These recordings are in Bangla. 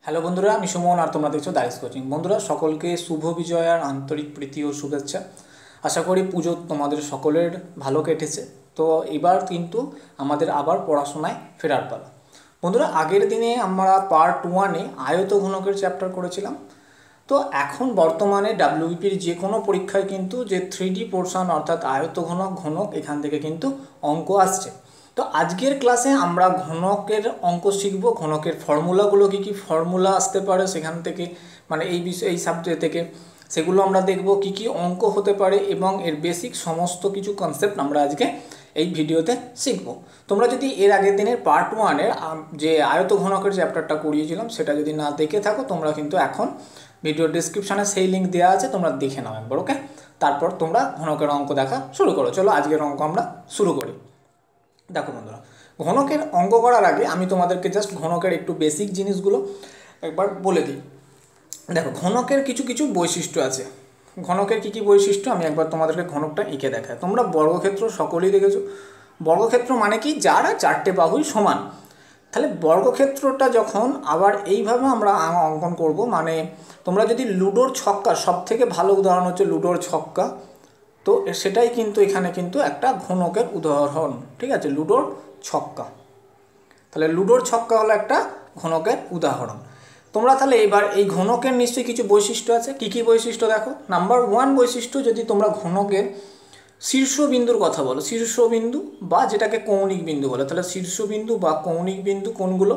হ্যালো বন্ধুরা, আমি সুমন আর তোমরা দেখছো দাইস কোচিং। বন্ধুরা সকলকে শুভ বিজয়ার আন্তরিক প্রীতি ও শুভেচ্ছা। আশা করি পুজো তোমাদের সকলের ভালো কেটেছে। তো এবার কিন্তু আমাদের আবার পড়াশোনায় ফেরার পালা। বন্ধুরা, আগের দিনে আমরা পার্ট 1-এ আয়তঘনকের চ্যাপ্টার করেছিলাম। তো এখন বর্তমানে ডাব্লিউবিপির যে কোনো পরীক্ষায় কিন্তু যে 3D পোর্শন অর্থাৎ আয়তঘনক ঘনক এখান থেকে কিন্তু অঙ্ক আসছে। তো আজকের ক্লাসে আমরা ঘনকের অঙ্ক শিখব। ঘনকের ফর্মুলাগুলো কী ফর্মুলা আসতে পারে সেখান থেকে, মানে এই সাবজেক্ট থেকে সেগুলো আমরা দেখব, কী অঙ্ক হতে পারে এবং এর বেসিক সমস্ত কিছু কনসেপ্ট আমরা আজকে এই ভিডিওতে শিখব। তোমরা যদি এর আগের দিনের পার্ট 1-এর যে আয়তঘনকের চ্যাপ্টারটা করিয়েছিলাম সেটা যদি না দেখে থাকো, তোমরা কিন্তু এখন ভিডিওর ডিসক্রিপশানে সেই লিঙ্ক দেওয়া আছে, তোমরা দেখে নাও একবার। ওকে, তারপর তোমরা ঘনকের অঙ্ক দেখা শুরু করো। চলো আজকের অঙ্ক আমরা শুরু করি। দেখো বন্ধুরা, ঘনকের অঙ্ক করার আগে আমি তোমাদেরকে জাস্ট ঘনকের একটু বেসিক জিনিসগুলো একবার বলে দিই। দেখো, ঘনকের কিছু কিছু বৈশিষ্ট্য আছে। ঘনকের কী কী বৈশিষ্ট্য আমি একবার তোমাদেরকে ঘনকটা এঁকে দেখাই। তোমরা বর্গক্ষেত্র সকলেই দেখেছো। বর্গক্ষেত্র মানে কি, যারা চারটে বাহুই সমান। তাহলে বর্গক্ষেত্রটা যখন আবার এইভাবে আমরা অঙ্কন করব, মানে তোমরা যদি লুডোর ছক্কা, সব থেকে ভালো উদাহরণ হচ্ছে লুডোর ছক্কা, তো সেটাই কিন্তু এখানে কিন্তু একটা ঘনকের উদাহরণ। ঠিক আছে, লুডোর ছক্কা। তাহলে লুডোর ছক্কা হলো একটা ঘনকের উদাহরণ। তোমরা তাহলে এবার এই ঘনকের নিশ্চয়ই কিছু বৈশিষ্ট্য আছে। কী কী বৈশিষ্ট্য দেখো। নাম্বার 1 বৈশিষ্ট্য, যদি তোমরা ঘনকের শীর্ষবিন্দুর কথা বলো, শীর্ষবিন্দু বা যেটাকে কৌণিক বিন্দু বলে, তাহলে শীর্ষবিন্দু বা কৌণিক বিন্দু কোনগুলো,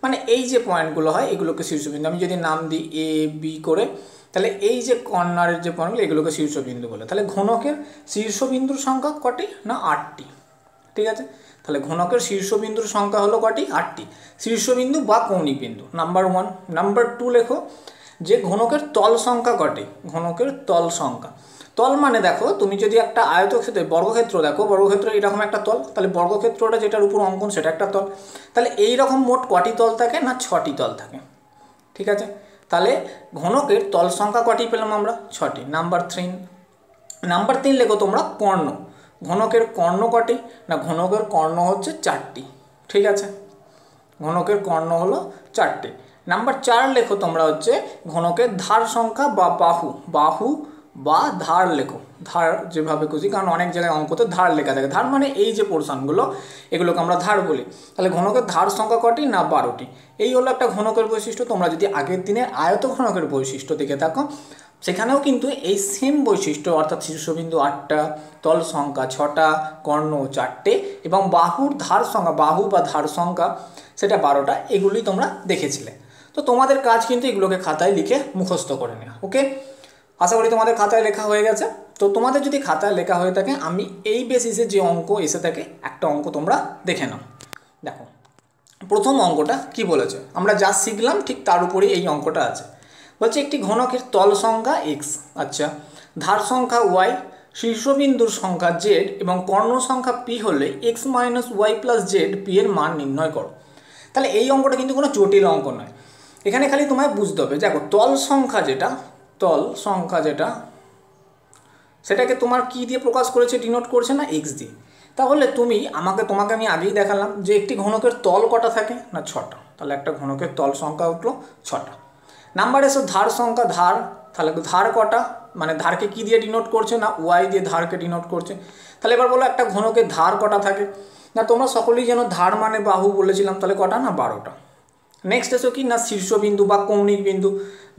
মানে এই যে পয়েন্টগুলো হয় এগুলোকে শীর্ষবিন্দু। আমি যদি নাম দিই এ বি করে, তাহলে এই যে কর্নারের যে পয়েন্টগুলো এগুলোকে শীর্ষবিন্দু বলে। তাহলে ঘনকের শীর্ষবিন্দুর সংখ্যা কটি না 8টি। ঠিক আছে, তাহলে ঘনকের শীর্ষবিন্দুর সংখ্যা হলো কটি, 8টি। শীর্ষবিন্দু বা কৌণিক বিন্দু নাম্বার 1। নাম্বার 2 লেখো যে ঘনকের তল সংখ্যা কটি। ঘনকের তল সংখ্যা, তল মানে দেখো তুমি যদি একটা আয়তক্ষেত্রে বর্গক্ষেত্র দেখো, বর্গক্ষেত্র এরকম একটা তল, তাহলে বর্গক্ষেত্রটা যেটার উপর অঙ্কন সেটা একটা তল। তাহলে এই রকম মোট কটি তল থাকে না 6টি তল থাকে। ঠিক আছে, তাহলে ঘনকের তল সংখ্যা কটি পেলাম আমরা, 6টি। নাম্বার 3 লেখো তোমরা কর্ণ। ঘনকের কর্ণ কটি না, ঘনকের কর্ণ হচ্ছে 4টি। ঠিক আছে, ঘনকের কর্ণ হলো 4টি। নাম্বার 4 লেখো তোমরা হচ্ছে ঘনকের ধার সংখ্যা বা বাহু। বাহু বা ধার লেখো, ধার যেভাবে খুশি, কারণ অনেক জায়গায় অঙ্কতে ধার লেখা থাকে। ধার মানে এই যে পোর্শনগুলো এগুলোকে আমরা ধার বলি। তাহলে ঘনকের ধার সংখ্যা কটি না 12টি। এই হলো একটা ঘনকের বৈশিষ্ট্য। তোমরা যদি আগের দিনের আয়তঘনকের বৈশিষ্ট্য দেখে থাকো, সেখানেও কিন্তু এই সেম বৈশিষ্ট্য, অর্থাৎ শীর্ষবিন্দু 8টা, তল সংখ্যা 6টা, কর্ণ 4টে এবং বাহুর ধার সংখ্যা, বাহু বা ধার সংখ্যা সেটা 12টা, এগুলি তোমরা দেখেছিলে। তো তোমাদের কাজ কিন্তু এগুলোকে খাতায় লিখে মুখস্থ করে নেওয়া। ওকে, আশা করি তোমাদের খাতায় লেখা হয়ে গেছে। তো তোমাদের যদি খাতায় লেখা হয়ে থাকে, আমি এই বেসিসে যে অঙ্ক এসে থাকে একটা অঙ্ক তোমরা দেখে নাও। দেখো প্রথম অঙ্কটা কি বলেছে, আমরা যা শিখলাম ঠিক তার উপরেই এই অঙ্কটা আছে। বলছে একটি ঘনকের তল সংখ্যা x, আচ্ছা, ধার সংখ্যা y, শীর্ষবিন্দুর সংখ্যা z এবং কর্ণ সংখ্যা p হলে x - y + z p এর মান নির্ণয় করো। তাহলে এই অঙ্কটা কিন্তু কোনো জটিল অঙ্ক নয়। এখানে খালি তোমায় বুঝতে হবে, দেখো তল সংখ্যা যেটা সেটাকে তোমার কি দিয়ে প্রকাশ করেছে, ডিনোট করছে না x দিয়ে। তাহলে তোমাকে আমি আগেই দেখালাম যে একটি ঘনকের তল কটা থাকে না 6টা। তাহলে একটা ঘনকের তল সংখ্যা উঠলো 6টা। নাম্বার এসো ধার সংখ্যা, ধার, তাহলে ধার কটা, মানে ধারকে কি দিয়ে ডিনোট করছে না y দিয়ে ধারকে ডিনোট করছে। তাহলে এবার বলো একটা ঘনকের ধার কটা থাকে না, তোমরা সকলেই যেন ধার মানে বাহু বলেছিলাম, তাহলে কটা না 12টা। নেক্সট এসো কি না শীর্ষবিন্দু বা কৌণিক বিন্দু,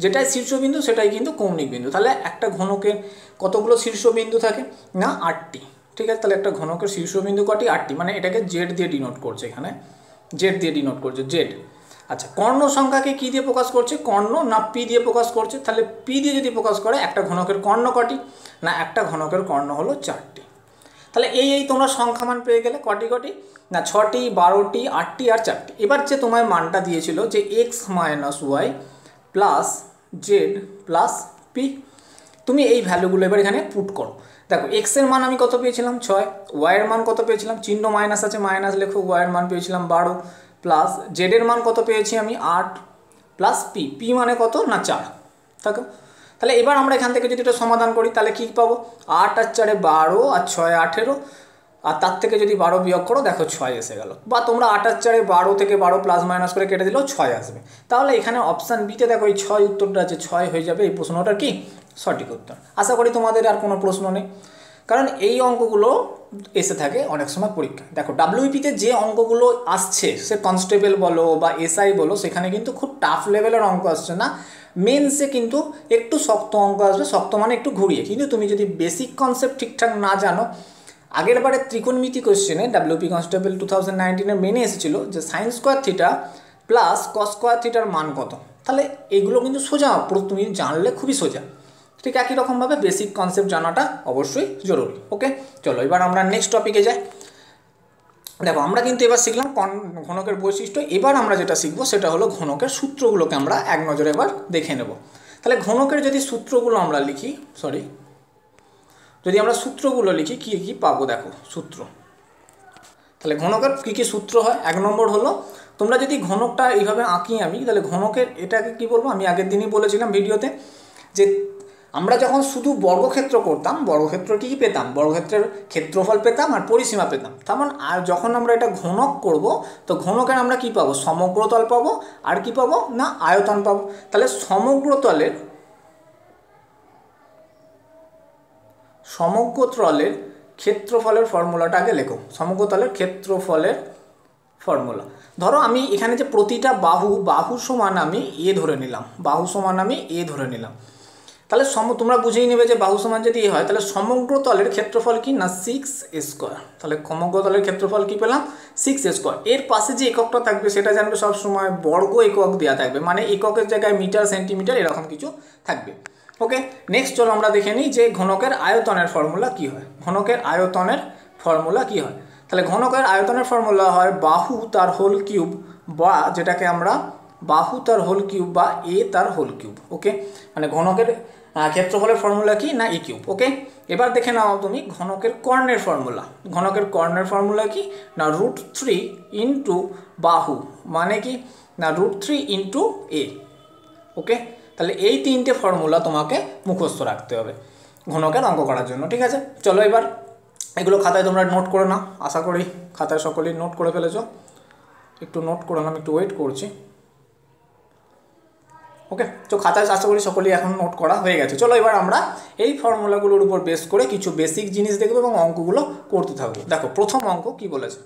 যেটাই শীর্ষবিন্দু সেটাই কিন্তু কৌণিক বিন্দু। তাহলে একটা ঘনকের কতগুলো শীর্ষবিন্দু থাকে না 8টি। ঠিক আছে, তাহলে একটা ঘনকের শীর্ষবিন্দু কটি, 8টি, মানে এটাকে জেড দিয়ে ডিনোট করছে, এখানে জেড দিয়ে ডিনোট করছে, জেড। আচ্ছা, কর্ণ সংখ্যাকে কি দিয়ে প্রকাশ করছে, কর্ণ না পি দিয়ে প্রকাশ করছে। তাহলে পি দিয়ে যদি প্রকাশ করে একটা ঘনকের কর্ণ কটি না, একটা ঘনকের কর্ণ হলো 4টি। তাহলে এই তোমরা সংখ্যামান পেয়ে গেলে কটি না 6টি, 12টি, 8টি আর 4টি। এবার যে তোমার মানটা দিয়েছিল যে x - y + z + p, তুমি এই ভ্যালুগুলো এবার এখানে পুট করো। দেখো x এর মান আমি কত পেয়েছিলাম 6, y এর মান কত পেয়েছিলাম, চিহ্ন মাইনাস আছে মাইনাস লেখো, y এর মান পেয়েছিলাম 12 প্লাস z এর মান কত পেয়েছি আমি 8 প্লাস p মানে কত না 4। দেখো তাহলে এবার আমরা এখান থেকে যদি এটা সমাধান করি তাহলে কি পাবো, 8 আর 4 12 আর 6 18, আর তার থেকে যদি 12 বিয়োগ করো দেখো 6 এসে গেল, বা তোমরা 8 আর 4 12 থেকে 12 প্লাস মাইনাস করে কেটে দিলেও 6 আসবে। তাহলে এখানে অপশান বিতে দেখো এই 6 উত্তরটা আছে, 6 হয়ে যাবে এই প্রশ্নটার কি সঠিক উত্তর। আশা করি তোমাদের আর কোনো প্রশ্ন নেই, কারণ এই অঙ্কগুলো এসে থাকে অনেক সময় পরীক্ষা। দেখো ডাব্লিউপিতে যে অঙ্কগুলো আসছে, সে কনস্টেবল বলো বা এসআই বলো, সেখানে কিন্তু খুব টাফ লেভেলের অঙ্ক আসছে না, মেন্সে কিন্তু একটু শক্ত অঙ্ক আসবে, শক্ত মানে একটু ঘুরিয়ে। কিন্তু তুমি যদি বেসিক কনসেপ্ট ঠিকঠাক না জানো, আগের বারে ত্রিকোণমিতি কোশ্চেনে ডাব্লিউপি কনস্টেবল 2019-এর মেনে এসেছিল যে sine square theta plus cos square থিটার মান কত। তাহলে এইগুলো কিন্তু সোজা, তুমি জানলে খুবই সোজা। ঠিক একই রকমভাবে বেসিক কনসেপ্ট জানাটা অবশ্যই জরুরি। ওকে, চলো এবার আমরা নেক্সট টপিকে যাই। দেখো আমরা কিন্তু এবার শিখলাম ঘনকের বৈশিষ্ট্য। এবার আমরা যেটা শিখবো সেটা হলো ঘনকের সূত্রগুলোকে আমরা এক নজরে এবার দেখে নেব। তাহলে ঘনকের যদি সূত্রগুলো আমরা লিখি, যদি আমরা সূত্রগুলো লিখি কী কী পাবো, দেখো সূত্র। তাহলে ঘনকের কী কী সূত্র হয়, 1 নম্বর হলো, তোমরা যদি ঘনকটা এইভাবে আঁকি আমি, তাহলে ঘনকের এটাকে কি বলবো, আমি আগের দিনই বলেছিলাম ভিডিওতে, যে আমরা যখন শুধু বর্গক্ষেত্র করতাম, বর্গক্ষেত্র কী পেতাম, বর্গক্ষেত্রের ক্ষেত্রফল পেতাম আর পরিসীমা পেতাম। তেমন আর যখন আমরা এটা ঘনক করব, তো ঘনকের আমরা কি পাবো, সমগ্রতল পাবো, আর কি পাবো না আয়তন পাবো। তাহলে সমগ্রতলের ক্ষেত্রফলের ফর্মুলাটা আগে লেখো। সমগ্রতলের ক্ষেত্রফলের ফর্মুলা, ধরো আমি এখানে যে প্রতিটা বাহু সমান আমি এ ধরে নিলাম, তাহলে তোমরা বুঝেই নেবে যে বাহু সমান যদি এ হয়, তাহলে সমগ্রতলের ক্ষেত্রফল কি না 6a²। তাহলে সমগ্রতলের ক্ষেত্রফল কি পেলাম 6a²। এর পাশে যে এককটা থাকবে সেটা জানবে সবসময় বর্গ একক দেওয়া থাকবে, মানে এককের জায়গায় মিটার সেন্টিমিটার এরকম কিছু থাকবে। ওকে, নেক্সট চলো আমরা দেখে নিই যে ঘনকের আয়তনের ফর্মুলা কি হয়। ঘনকের আয়তনের ফর্মুলা কি হয়, তাহলে ঘনকের আয়তনের ফর্মুলা হয় বাহু তার হোল কিউব, বা যেটাকে আমরা বাহু তার হোল কিউব বা এ তার হোল কিউব। ওকে, মানে ঘনকের ক্ষেত্রফলের ফর্মুলা কি না এ কিউব। ওকে, এবার দেখে নাও তুমি ঘনকের কর্ণের ফর্মুলা। ঘনকের কর্ণের ফর্মুলা কি না √3 ইন্টু বাহু, মানে কি না √3 ইন্টু এ। ওকে, তাহলে এই 3টে ফর্মুলা তোমাকে মুখস্থ রাখতে হবে ঘনকের অঙ্ক করার জন্য। ঠিক আছে, চলো এবার এগুলো খাতায় তোমরা নোট করে নাও। আশা করি খাতায় সকলেই নোট করে ফেলেছো। একটু নোট করে নাও, একটু ওয়েট করছি। ওকে, তো খাতায় আশা করি সকলেই এখন নোট করা হয়ে গেছে। চলো এবার আমরা এই ফর্মুলাগুলোর উপর বেস করে কিছু বেসিক জিনিস দেখবো এবং অঙ্কগুলো করতে থাকবো। দেখো প্রথম অঙ্ক কি বলেছে,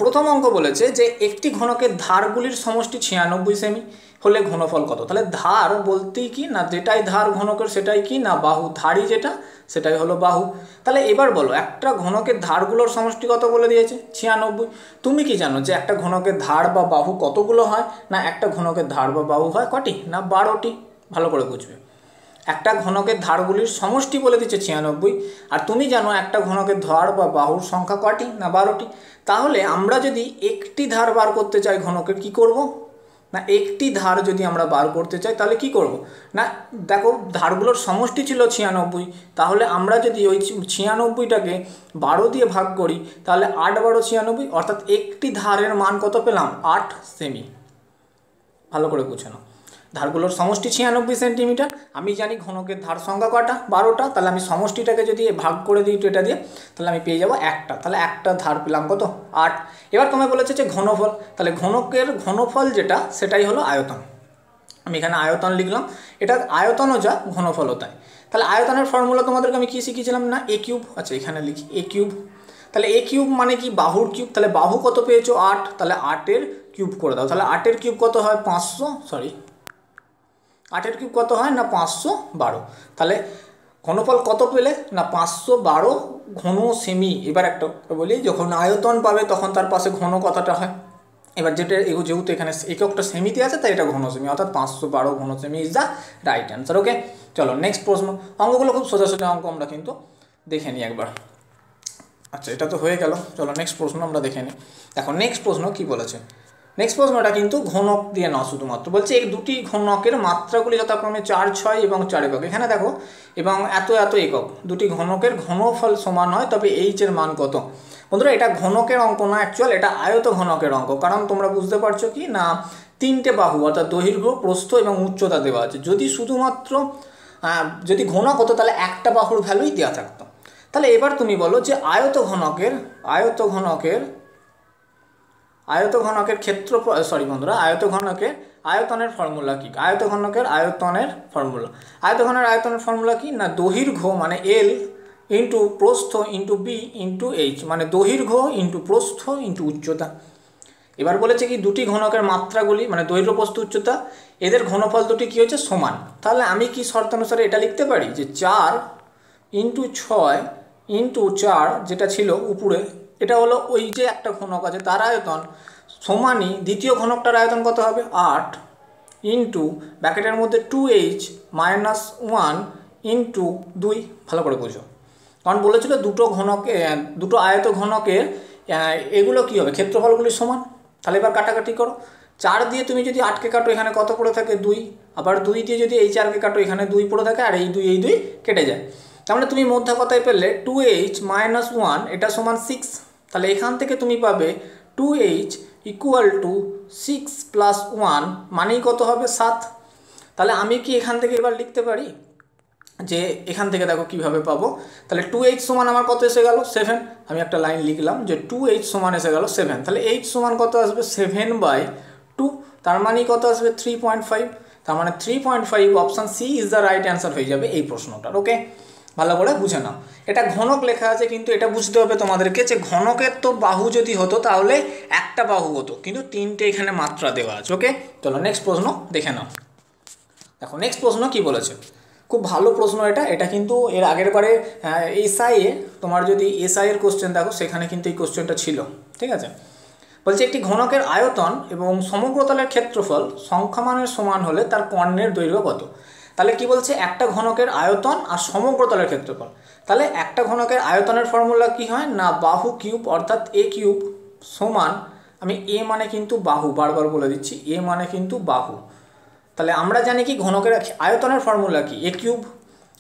প্রথম অঙ্ক বলেছে যে একটি ঘনকের ধারগুলির সমষ্টি 96 সেমি হলে ঘনফল কত। তাহলে ধার বলতেই কি না যেটাই ধার ঘনকের সেটাই কি না বাহু, ধারই যেটা সেটাই হলো বাহু। তাহলে এবার বলো একটা ঘনকের ধারগুলোর সমষ্টি কত বলে দিয়েছে 96। তুমি কি জানো যে একটা ঘনকের ধার বা বাহু কতগুলো হয়, না একটা ঘনকের ধার বা বাহু হয় কটি না 12টি। ভালো করে বুঝবে, একটা ঘনকের ধারগুলির সমষ্টি বলে দিচ্ছে 96, আর তুমি জানো একটা ঘনকের ধার বা বাহুর সংখ্যা কটি না 12টি। তাহলে আমরা যদি একটি ধার বার করতে চাই ঘনকের কি করব না, একটি ধার যদি আমরা বার করতে চাই তাহলে কি করব না, দেখো ধারগুলোর সমষ্টি ছিল 96, তাহলে আমরা যদি ওই 96টাকে 12 দিয়ে ভাগ করি তাহলে 8 12 96, অর্থাৎ একটি ধারের মান কত পেলাম 8 সেমি। ভালো করে বুঝে নাও, ধারগুলোর সমষ্টি 96 সেন্টিমিটার, আমি জানি ঘনকের ধার সংখ্যা কটা 12টা, তাহলে আমি সমষ্টিটাকে যদি ভাগ করে দিই এটা দিয়ে তাহলে আমি পেয়ে যাবো একটা, তাহলে একটা ধার পেলাম কত 8। এবার তোমায় বলেছে যে ঘনফল, তাহলে ঘনকের ঘনফল যেটা সেটাই হলো আয়তন। আমি এখানে আয়তন লিখলাম, এটা আয়তনও যা ঘনফলও তাই। তাহলে আয়তনের ফর্মুলা তোমাদেরকে আমি কী শিখিয়েছিলাম না এ কিউব। আচ্ছা এখানে লিখি এ কিউব। তাহলে এ কিউব মানে কি বাহুর কিউব, তাহলে বাহু কত পেয়েছো 8, তাহলে 8-এর কিউব করে দাও। তাহলে 8-এর কিউব কত হয় 8-এর কিউব কত হয় না 512। তাহলে ঘনফল কত পেলে না 512 ঘন সেমি। এবার একটা বলি, যখন আয়তন পাবে তখন তার পাশে ঘন কথাটা হয়। এবার যেটা যেহেতু এখানে এককটা সেমিতে আছে তাই এটা ঘন সেমি, অর্থাৎ 512 ঘন সেমি is the right answer. Okay, চলো নেক্সট প্রশ্ন। অঙ্কগুলো খুব সোজা সোজা অঙ্ক, আমরা কিন্তু দেখে নিই একবার। আচ্ছা এটা তো হয়ে গেল, চলো নেক্সট প্রশ্ন আমরা দেখে নিই। দেখো নেক্সট প্রশ্ন কি বলেছে। নেক্সট প্রশ্নটা কিন্তু ঘনক দিয়ে না, শুধুমাত্র বলছে এই দুটি ঘনকের মাত্রাগুলি যথাক্রমে 4 6 এবং 4 একক। এখানে দেখো এবং এত এত একক, দুটি ঘনকের ঘনফল সমান হয় তবে এইচের মান কত। বন্ধুরা এটা ঘনকের অঙ্ক না, অ্যাকচুয়াল এটা আয়ত ঘনকের অঙ্ক। কারণ তোমরা বুঝতে পারছো কি না 3টে বাহু অর্থাৎ দৈর্ঘ্য প্রস্থ এবং উচ্চতা দেওয়া আছে। যদি শুধুমাত্র যদি ঘনক হতো তাহলে একটা বাহুর ভ্যালুই দেওয়া থাকতো। তাহলে এবার তুমি বলো যে আয়তঘনকের ক্ষেত্রফল, সরি বন্ধুরা, আয়তনের ফর্মুলা কি? আয়তনের ফর্মুলা কি না, দৈর্ঘ্য মানে এল ইন্টু প্রস্থ ইন্টু বি ইন্টু এইচ, মানে দৈর্ঘ্য ইন্টু প্রস্থ ইন্টু উচ্চতা। এবার বলেছে কি দুটি ঘনকের মাত্রাগুলি মানে দৈর্ঘ্য প্রস্থ উচ্চতা এদের ঘনফল দুটি কী হচ্ছে সমান। তাহলে আমি কি শর্তানুসারে এটা লিখতে পারি যে 4 ইন্টু 6 ইন্টু 4 যেটা ছিল উপরে, এটা হলো ওই যে একটা ঘনক আছে তার আয়তন, সমানই দ্বিতীয় ঘনকটার আয়তন কত হবে 8 ইন্টু ব্র্যাকেটের মধ্যে 2h মাইনাস 1 ইন্টু 2। ভালো করে বুঝো, কারণ বলেছিল দুটো আয়ত ঘনকের এগুলো কী হবে, ক্ষেত্রফলগুলি সমান। তাহলে এবার কাটাকাটি করো, 4 দিয়ে তুমি যদি 8কে কাটো এখানে কত পড়ে থাকে 2, আবার 2 দিয়ে যদি এই 4কে কাটো এখানে 2 পড়ে থাকে, আর এই 2 কেটে যায়। তার মানে তুমি মধ্যে কথায় পেলে 2h মাইনাস 1 এটা সমান 6। তাহলে এখান থেকে তুমি পাবে 2h ইকুয়াল টু 6 প্লাস 1 মানেই কত হবে 7। তাহলে আমি কি এখান থেকে এবার লিখতে পারি যে এখান থেকে দেখো কিভাবে পাবো, তাহলে 2h সমান আমার কত এসে গেল 7। আমি একটা লাইন লিখলাম যে 2h সমান এসে গেল 7। তাহলে h সমান কত আসবে 7/2, তার মানে কত আসবে 3.5। তার মানে 3.5 option C is the right answer হয়ে যাবে এই প্রশ্নটার। ওকে, ভালো করে বুঝে নাও। এটা ঘনক লেখা আছে, কিন্তু এটা বুঝতে হবে তোমাদেরকে যে ঘনকের তো বাহু যদি হতো তাহলে একটা বাহু হতো, কিন্তু 3টে এখানে মাত্রা দেওয়া আছে। ওকে, চলো নেক্সট প্রশ্ন দেখে নাও। দেখো নেক্সট প্রশ্ন কি বলেছে, খুব ভালো প্রশ্ন এটা কিন্তু এর আগের বারে এসআইয়ে তোমার যদি এসআইয়ের কোশ্চেন দেখো সেখানে কিন্তু এই কোশ্চেনটা ছিল। ঠিক আছে, বলছে একটি ঘনকের আয়তন এবং সমগ্রতলের ক্ষেত্রফল সংখ্যামানের সমান হলে তার কর্ণের দৈর্ঘ্য কত। তাহলে কি বলছে, একটা ঘনকের আয়তন আর সমগ্রতলের ক্ষেত্রফল। তাহলে একটা ঘনকের আয়তনের ফর্মুলা কি হয় না, বাহু কিউব অর্থাৎ এ কিউব সমান, আমি এ মানে কিন্তু বাহু, বারবার বলে দিচ্ছি এ মানে কিন্তু বাহু। তাহলে আমরা জানি কি ঘনকের আয়তনের ফর্মুলা কি এ কিউব,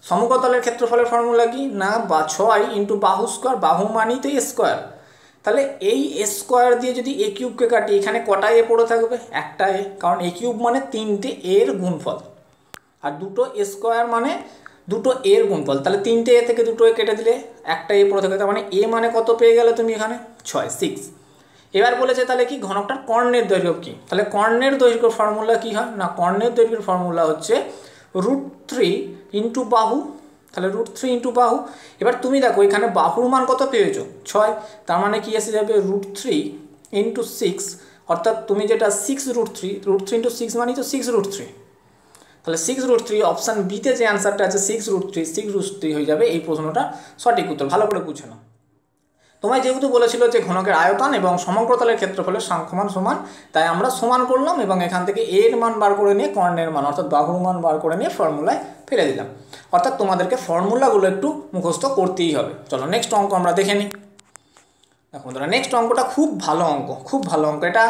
সমগ্রতলের ক্ষেত্রফলের ফর্মুলা কি না 6 ইন্টু বাহু স্কোয়ার, বাহু মানেই তো এ স্কোয়ার। তাহলে এই এ স্কোয়ার দিয়ে যদি এ কিউবকে কাটি এখানে কটা এ পড়ে থাকবে, একটা এ, কারণ এ কিউব মানে 3টে এর গুণফল, আর দুটো এ স্কোয়ার মানে দুটো এর গুণফল। তাহলে 3টে এ থেকে দুটো এ কেটে দিলে একটা এ পড়ে থাকে, তার মানে এ মানে কত পেয়ে গেলে তুমি এখানে 6। এবার বলেছে তাহলে কি ঘনকটার কর্ণের দৈর্ঘ্য কি। তাহলে কর্ণের দৈর্ঘ্য ফর্মুলা কি হয় না, কর্ণের দৈর্ঘ্যের ফর্মুলা হচ্ছে √3 ইন্টু বাহু। তাহলে √3 ইন্টু বাহু। এবার তুমি দেখো এখানে বাহুর মান কত পেয়েছো 6, তার মানে কি এসে যাবে √3 ইন্টু 6, অর্থাৎ তুমি যেটা 6√3 ইন্টু 6 মানে তো 6√3। তাহলে 6√3 অপশান বিতে যে অ্যান্সারটা আছে 6√3 হয়ে যাবে এই প্রশ্নটা সঠিক উত্তর। ভালো করে বুঝে নাও। তোমায় যেহেতু বলেছিল যে ঘনকের আয়তন এবং সমগ্রতলের ক্ষেত্রফলের সংখ্যামান সমান, তাই আমরা সমান করলাম এবং এখান থেকে এর মান বার করে নিয়ে কর্ণের মান অর্থাৎ বাহুর মান বার করে নিয়ে ফর্মুলায় ফেলে দিলাম। অর্থাৎ তোমাদেরকে ফর্মুলাগুলো একটু মুখস্থ করতেই হবে। চলো নেক্সট অঙ্ক আমরা দেখে নিই। দেখো বন্ধুরা, নেক্সট অঙ্কটা খুব ভালো অঙ্ক। এটা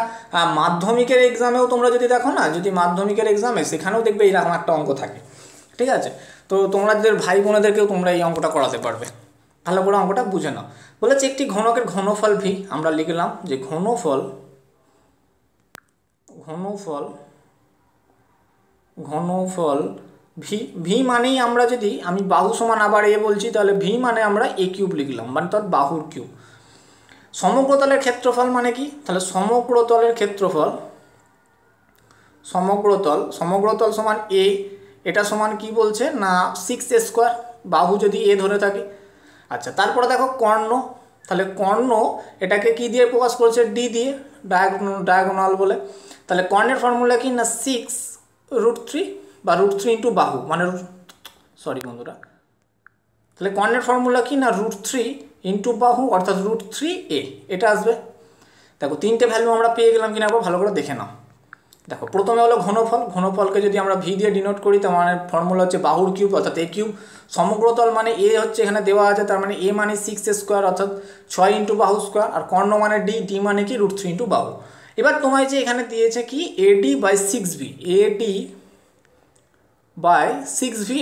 মাধ্যমিকের এক্সামেও তোমরা যদি দেখো না, যদি মাধ্যমিকের এক্সামে সেখানেও দেখবে এরকম একটা অঙ্ক থাকে। ঠিক আছে, তো তোমাদের ভাই বোনেদেরকেও তোমরা এই অঙ্কটা করাতে পারবে। ভালো করে অঙ্কটা বুঝে নাও। বলেছে একটি ঘনকের ঘনফল ভি, আমরা লিখলাম যে ঘনফল ভি মানেই আমরা যদি আমি বাহু সমান আবার এ বলছি তাহলে ভি মানে আমরা এ কিউব লিখলাম, মানে তার বাহুর কিউব। সমগ্রতলের ক্ষেত্রফল মানে কি, তাহলে সমগ্রতলের ক্ষেত্রফল সমগ্রতল সমান এ, এটা সমান কি বলছে না 6a স্কোয়ার, বাহু যদি এ ধরে থাকে। আচ্ছা, তারপরে দেখো কর্ণ, তাহলে কর্ণ এটাকে কি দিয়ে প্রকাশ করেছে ডি দিয়ে, ডায়াগোনাল বলে। তাহলে কর্ণের ফর্মুলা কি না 6√3 বা √3 ইন্টু বাহু মানে সরি বন্ধুরা, তাহলে কর্ণের ফর্মুলা কি না √3 ইন্টু বাহু অর্থাৎ √3a, এটা আসবে। দেখো 3টে ভ্যালু আমরা পেয়ে গেলাম কিনা আবার ভালো করে দেখে নাও। দেখো প্রথমে হলো ঘনফলকে যদি আমরা ভি দিয়ে ডিনোট করি তার মানে ফর্মুলা হচ্ছে বাহুর কিউব অর্থাৎ এ কিউব। সমগ্রতল মানে এ হচ্ছে এখানে দেওয়া আছে, তার মানে এ মানে 6a স্কোয়ার অর্থাৎ 6 ইন্টু বাহু স্কোয়ার, আর কর্ণ মানে ডি মানে কি √3 ইন্টু বাহু। এবার তোমায় যে এখানে দিয়েছে কি AD/6V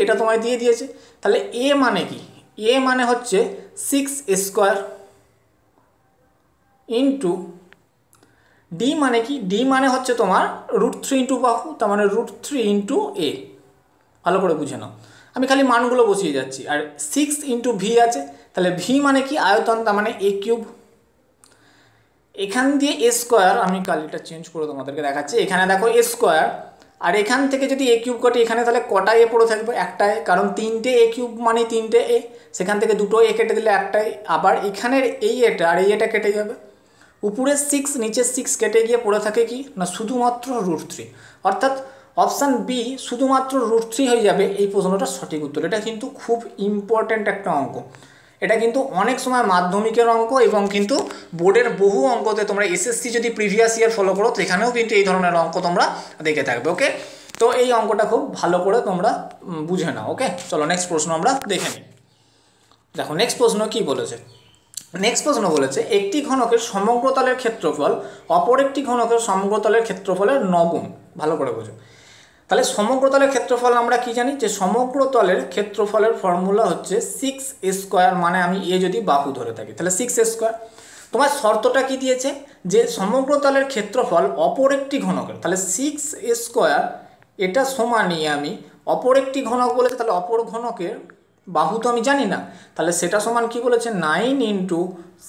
এটা তোমায় দিয়ে দিয়েছে। তাহলে এ মানে কি, এ মানে হচ্ছে 6a স্কোয়ার ইন্টু ডি মানে কি, ডি মানে হচ্ছে তোমার √3 ইন্টু বাহু, তার মানে √3 ইন্টু এ। ভালো করে বুঝে নাও, আমি খালি মানগুলো বসিয়ে যাচ্ছি। আর 6 ইন্টু ভি আছে, তাহলে ভি মানে কি আয়তন, তার মানে এ কিউব। এখান দিয়ে এ স্কোয়ার, আমি কালিটা চেঞ্জ করে তোমাদেরকে দেখাচ্ছি। এখানে দেখো এ স্কোয়ার, আর এখান থেকে যদি এ কিউব কাটি এখানে তাহলে কটা এ পড়ে থাকবে? একটাই, কারণ তিনটে এ কিউব মানে তিনটে এ, সেখান থেকে দুটো এ কেটে দিলে একটাই। আবার এখানের এই এটা আর এই এটা কেটে যাবে, উপরে 6 নিচে 6 কেটে গিয়ে পড়ে থাকে কি না শুধুমাত্র √3, অর্থাৎ অপশান বি শুধুমাত্র √3 হয়ে যাবে এই প্রশ্নটার সঠিক উত্তর। এটা কিন্তু খুব ইম্পর্ট্যান্ট একটা অঙ্ক, এটা কিন্তু অনেক সময় মাধ্যমিকের অঙ্ক এবং কিন্তু বোর্ডের বহু অঙ্কতে তোমরা এসএসসি যদি প্রিভিয়াস ইয়ার ফলো করো সেখানেও কিন্তু এই ধরনের অঙ্ক তোমরা দেখে থাকবে। ওকে, তো এই অঙ্কটা খুব ভালো করে তোমরা বুঝে নাও। ওকে, চলো নেক্সট প্রশ্ন আমরা দেখে নিই। দেখো নেক্সট প্রশ্ন কি বলেছে। নেক্সট প্রশ্ন বলেছে একটি ঘনকের সমগ্রতলের ক্ষেত্রফল অপর একটি ঘনকের সমগ্রতলের ক্ষেত্রফলের 9 গুণ। ভালো করে বোঝো। তাহলে সমগ্রতলের ক্ষেত্রফল আমরা কি জানি, যে সমগ্রতলের ক্ষেত্রফলের ফর্মুলা হচ্ছে 6a², মানে আমি এ যদি বাহু ধরে থাকি তাহলে 6a²। তোমার শর্তটা কি দিয়েছে, যে সমগ্রতলের ক্ষেত্রফল অপর একটি ঘনকের, তাহলে 6a² এটা সমান নিয়ে আমি অপর একটি ঘনক বলেছে, তাহলে অপর ঘনকের বাহু তো আমি জানি না, তাহলে সেটা সমান কি বলেছে 9 ×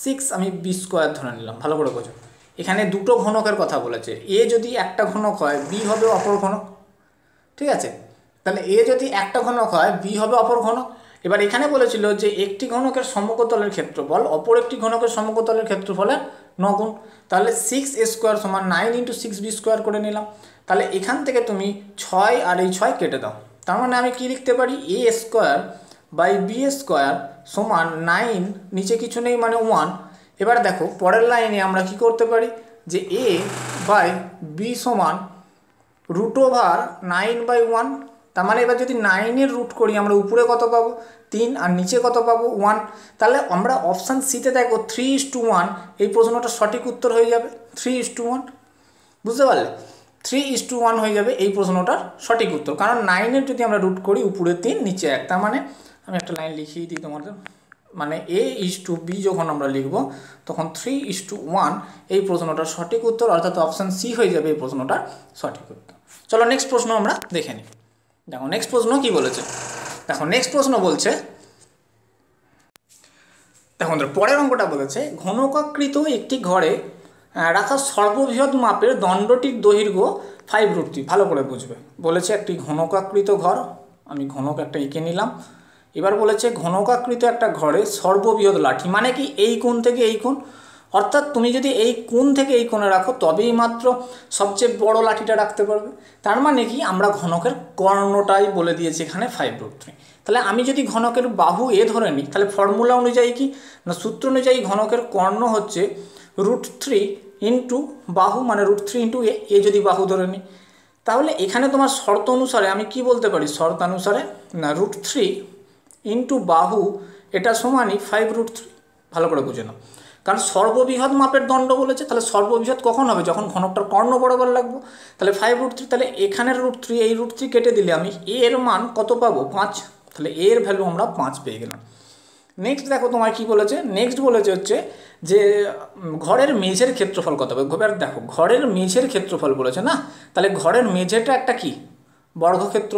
6, আমি b² ধরে নিলাম। ভালো করে বোঝো, এখানে দুটো ঘনকের কথা বলেছে। এ যদি একটা ঘনক হয় বি হবে অপর ঘনক, ঠিক আছে? তাহলে এ যদি একটা ঘনক হয় বি হবে অপর ঘনক। এবার এখানে বলেছিল যে একটি ঘনকের সমগ্রতলের ক্ষেত্রফল অপর একটি ঘনকের সমগ্রতলের ক্ষেত্রফলের 9 গুণ, তাহলে 6a² সমান 9 × 6b² করে নিলাম। তাহলে এখান থেকে তুমি 6 আর এই 6 কেটে দাও, তার মানে আমি কি লিখতে পারি a² বাই b² সমান 9, নিচে কিছু নেই মানে 1। এবার দেখো পরের লাইনে আমরা কি করতে পারি, যে a বাই b সমান √9/1, তার মানে এবার যদি 9-এর রুট করি আমরা উপরে কত পাবো 3 আর নিচে কত পাবো 1। তাহলে আমরা অপশান সিতে দেখো 3:1, এই প্রশ্নটা সঠিক উত্তর হয়ে যাবে 3:1। বুঝতে পারলে, 3:1 হয়ে যাবে এই প্রশ্নটার সঠিক উত্তর, কারণ 9-এর যদি আমরা রুট করি উপরে 3 নিচে 1, তার মানে আমি একটা লাইন লিখিয়ে দিই তোমাদের, মানে a:b যখন আমরা লিখব তখন 3:1 এই প্রশ্নটার সঠিক উত্তর, অর্থাৎ অপশান সি হয়ে যাবে এই প্রশ্নটার সঠিক উত্তর। চলো নেক্সট প্রশ্ন আমরা দেখে নিই। দেখো নেক্সট প্রশ্ন কি বলেছে। দেখো নেক্সট প্রশ্ন বলছে, দেখো পরের অঙ্কটা বলেছে ঘনকাকৃত একটি ঘরে রাখা সর্ববৃহৎ মাপের দণ্ডটির দৈর্ঘ্য 5√3। ভালো করে বুঝবে, বলেছে একটি ঘনকাকৃত ঘর, আমি ঘনক একটা এঁকে নিলাম। এবার বলেছে ঘনকাকৃত একটা ঘরে সর্ববৃহৎ লাঠি, মানে কি এই কোণ থেকে এই কোণ, অর্থাৎ তুমি যদি এই কোণ থেকে এই কোণে রাখো তবেই মাত্র সবচেয়ে বড় লাঠিটা রাখতে পারবে। তার মানে কি আমরা ঘনকের কর্ণটাই বলে দিয়েছি এখানে 5√3। তাহলে আমি যদি ঘনকের বাহু এ ধরে নিই তাহলে ফর্মুলা অনুযায়ী কি না, সূত্র অনুযায়ী ঘনকের কর্ণ হচ্ছে √3 × বাহু, মানে √3 × এ যদি বাহু ধরে নিই, তাহলে এখানে তোমার শর্ত অনুসারে আমি কি বলতে পারি, শর্ত অনুসারে না √3 × বাহু এটা সমানই 5√3। ভালো করে বুঝে নাও, কারণ সর্ববৃহৎ মাপের দণ্ড বলেছে, তাহলে সর্ববৃহৎ কখন হবে, যখন ঘনকটার কর্ণ বরাবর লাগবে। তাহলে 5√3, তাহলে এখানের √3 এই √3 কেটে দিলে আমি এর মান কত পাবো 5, তাহলে এর ভ্যালু আমরা 5 পেয়ে গেলাম। নেক্সট দেখো তোমার কি বলেছে, নেক্সট বলেছে হচ্ছে যে ঘরের মেঝের ক্ষেত্রফল কত হবে। এবার দেখো ঘরের মেঝের ক্ষেত্রফল বলেছে না, তাহলে ঘরের মেঝেটা একটা কি বর্গক্ষেত্র,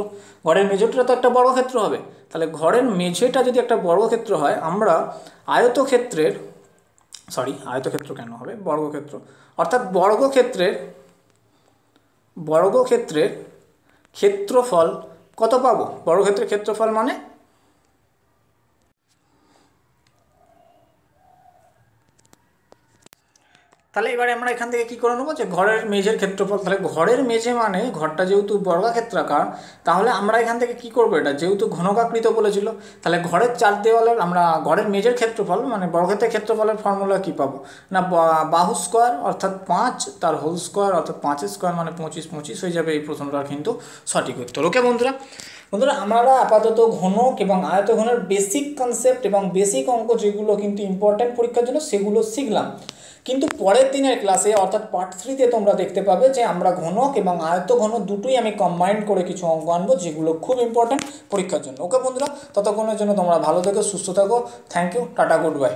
ঘরের মেঝেটা তো একটা বর্গক্ষেত্র হবে। তাহলে ঘরের মেঝেটা যদি একটা বর্গক্ষেত্র হয়, আমরা আয়তক্ষেত্রের আয়তক্ষেত্র কেন হবে বর্গক্ষেত্র, অর্থাৎ বর্গক্ষেত্রের ক্ষেত্রফল কত পাবো, বর্গক্ষেত্রের ক্ষেত্রফল মানে তাহলে এবারে আমরা এখান থেকে কী করে নেবো, যে ঘরের মেঝের ক্ষেত্রফল। তাহলে ঘরের মেঝে মানে ঘরটা যেহেতু বর্গাক্ষেত্রাকার, তাহলে আমরা এখান থেকে কি করবো, এটা যেহেতু ঘনকাকৃত বলেছিল, তাহলে ঘরের চার দেওয়ালের আমরা ঘরের মেঝের ক্ষেত্রফল মানে বর্গক্ষেত্রের ক্ষেত্রফলের ফর্মুলা কি পাবো না, বাহু স্কোয়ার অর্থাৎ 5 তার হোল স্কোয়ার অর্থাৎ 5 স্কোয়ার মানে 25 হয়ে যাবে এই প্রশ্নটার কিন্তু সঠিক উত্তর। ওকে বন্ধুরা, আমরা আপাতত ঘনক এবং আয়তঘনের বেসিক কনসেপ্ট এবং বেসিক অঙ্ক যেগুলো কিন্তু ইম্পর্ট্যান্ট পরীক্ষার জন্য সেগুলো শিখলাম, কিন্তু পরের দিনের ক্লাসে অর্থাৎ পার্ট 3-তে তোমরা দেখতে পাবে যে আমরা ঘনক এবং আয়তঘন দুটোই আমি কম্বাইন করে কিছু অঙ্ক আনবো যেগুলো খুব ইম্পর্ট্যান্ট পরীক্ষার জন্য। ওকে বন্ধুরা, ততক্ষণের জন্য তোমরা ভালো থেকো, সুস্থ থাকো। Thank you, tata, good by.